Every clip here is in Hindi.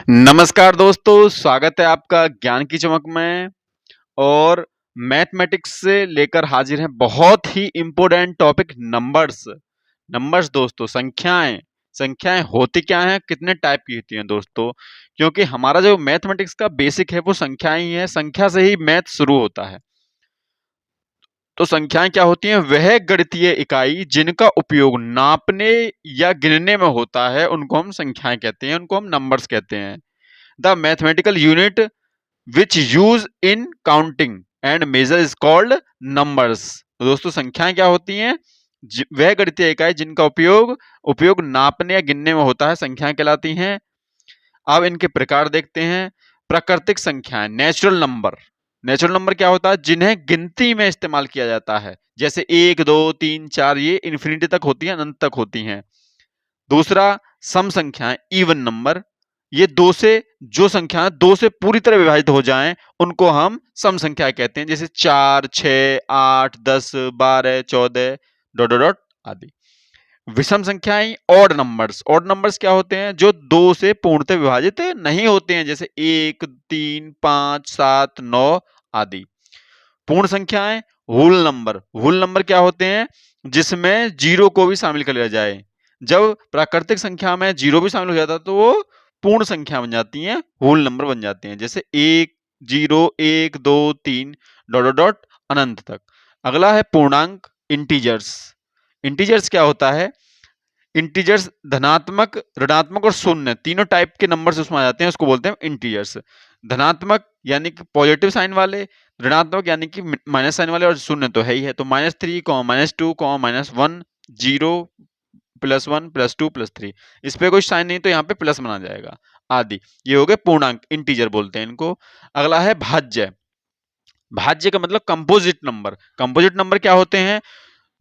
नमस्कार दोस्तों, स्वागत है आपका ज्ञान की चमक में। और मैथमेटिक्स से लेकर हाजिर हैं बहुत ही इम्पोर्टेंट टॉपिक नंबर्स। नंबर्स दोस्तों, संख्याएं। संख्याएं होती क्या हैं, कितने टाइप की होती हैं दोस्तों? क्योंकि हमारा जो मैथमेटिक्स का बेसिक है वो संख्याएं ही है, संख्या से ही मैथ शुरू होता है। तो संख्याएं क्या होती हैं? वह गणितीय इकाई जिनका उपयोग नापने या गिनने में होता है उनको हम संख्याएं कहते हैं, उनको हम नंबर्स कहते हैं। The mathematical unit which use in counting and measure is called numbers। तो दोस्तों, संख्याएं क्या होती हैं? वह गणितीय इकाई जिनका उपयोग उपयोग नापने या गिनने में होता है, संख्याएं कहलाती हैं। अब इनके प्रकार देखते हैं। प्राकृतिक संख्याएं, नेचुरल नंबर। नेचुरल नंबर क्या होता है? जिन्हें गिनती में इस्तेमाल किया जाता है, जैसे 1 2 3 4, ये इन्फिनिटी तक होती हैं, अनंत तक होती हैं। दूसरा, सम संख्याएं, इवन नंबर। ये दो से जो संख्याएं दो से पूरी तरह विभाजित हो जाएं उनको हम सम संख्या कहते हैं, जैसे 4 6 8 10 12 14 डॉट डॉट डॉट आदि। विषम संख्याएं, ऑड नंबर्स। ऑड नंबर्स क्या होते हैं? जो दो से पूर्णतः विभाजित नहीं होते हैं, जैसे 1 3 5 7 9 आदि। पूर्ण संख्याएं, होल नंबर। होल नंबर क्या होते हैं? जिसमें जीरो को भी शामिल कर लिया जाए। जब प्राकृतिक संख्या में जीरो भी शामिल हो जाता है तो वो पूर्ण संख्या बन जाती हैं, होल नंबर बन जाते हैं, जैसे 1 0 1 2 3 डॉट डॉट डॉट अनंत तक। अगला है पूर्णांक, इंटीजर्स। इंटीजर्स क्या होता है? इंटीजर्स धनात्मक, ऋणात्मक और शून्य, तीनों टाइप के नंबर्स उसमें आ जाते हैं, उसको बोलते हैं इंटीजर्स। धनात्मक यानी कि पॉजिटिव साइन वाले, ऋणात्मक यानी कि माइनस साइन वाले, और शून्य तो है ही है। तो -3 -2 -1 0 +1 +2 +3, इस पे कोई साइन नहीं तो यहाँ पे प्लस बना जाएगा आदि। ये हो गए पूर्णांक, इंटीजर बोलते हैं इनको। अगला है भाज्य। भाज्य का मतलब कंपोजिट नंबर। कंपोजिट नंबर क्या होते हैं?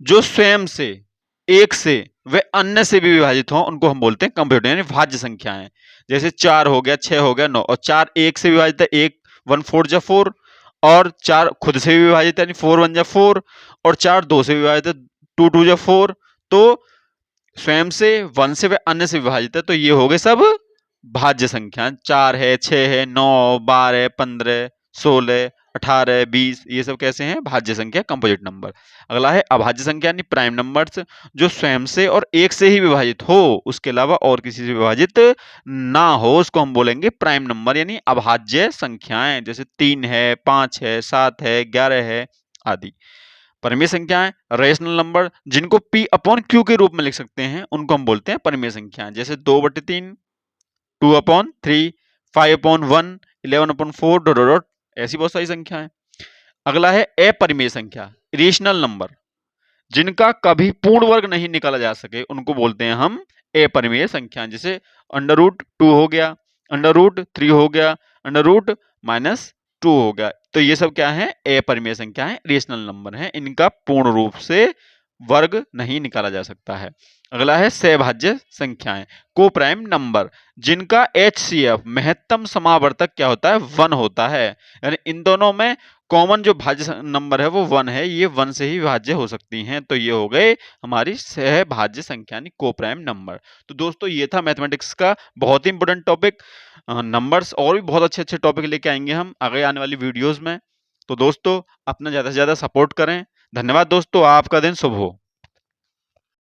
जो स्वयं से, एक से वे अन्य से भी विभाजित हों उनको हम बोलते हैं कंप्यूटर, यानी भाज्य संख्याएं। जैसे 4 हो गया, 6 हो गया, 9, और 4 एक से विभाजित है, 1 1 4 जा 4, और 4 खुद से भी विभाजित है, यानी 4 1 जा 4, और 4 2 से विभाजित है, 2 2 जा 4। तो स्वयं से, वन से वे अन्य से विभाजित है, तो ये हो गए सब भाज्य संख्या। 4 है, 6 है, 9 12 15 16 18 20, ये सब कैसे हैं? भाज्य संख्या, कंपोजिट नंबर। अगला है अभाज्य संख्या, यानी प्राइम नंबर्स। जो स्वयं से और एक से ही विभाजित हो, उसके अलावा और किसी से विभाजित ना हो, उसको हम बोलेंगे प्राइम नंबर, यानी अभाज्य संख्याएं, जैसे 3 है, 5 है, 7 है, 11 है आदि। परिमेय संख्याएं, रेशनल नंबर, जिनको p अपॉन q के रूप में लिख सकते हैं, उनको हम बोलते हैं परिमेय संख्याएं, जैसे 2/3, 2/3, 5/1, 11/4 डॉट डॉट डॉट, ऐसी बहुत सारी संख्याएं। अगला है अपरिमेय संख्या, इरेशनल नंबर, जिनका कभी पूर्ण वर्ग नहीं निकाला जा सके, उनको बोलते हैं हम अपरिमेय संख्या, जैसे √2 हो गया, √3 हो गया, √-2 हो गया। तो ये सब क्या है? अपरिमेय संख्या है, रेशनल नंबर है, इनका पूर्ण रूप से वर्ग नहीं निकाला जा सकता है। अगला है सहभाज्य संख्याएं, को प्राइम नंबर, जिनका HCF महत्तम समावर्तक क्या होता है? 1 होता है, यानी इन दोनों में कॉमन जो भाज्य नंबर है वो 1 है, ये 1 से ही विभाज्य हो सकती हैं। तो ये हो गए हमारी सहभाज्य संख्या, यानी को प्राइम नंबर। तो दोस्तों, ये था मैथमेटिक्स का बहुत ही इंपॉर्टेंट टॉपिक नंबर्स। और भी बहुत अच्छे अच्छे टॉपिक लेके आएंगे हम आगे आने वाली वीडियोस में। तो दोस्तों, अपना ज्यादा से ज्यादा सपोर्ट करें। धन्यवाद दोस्तों, आपका दिन शुभ हो।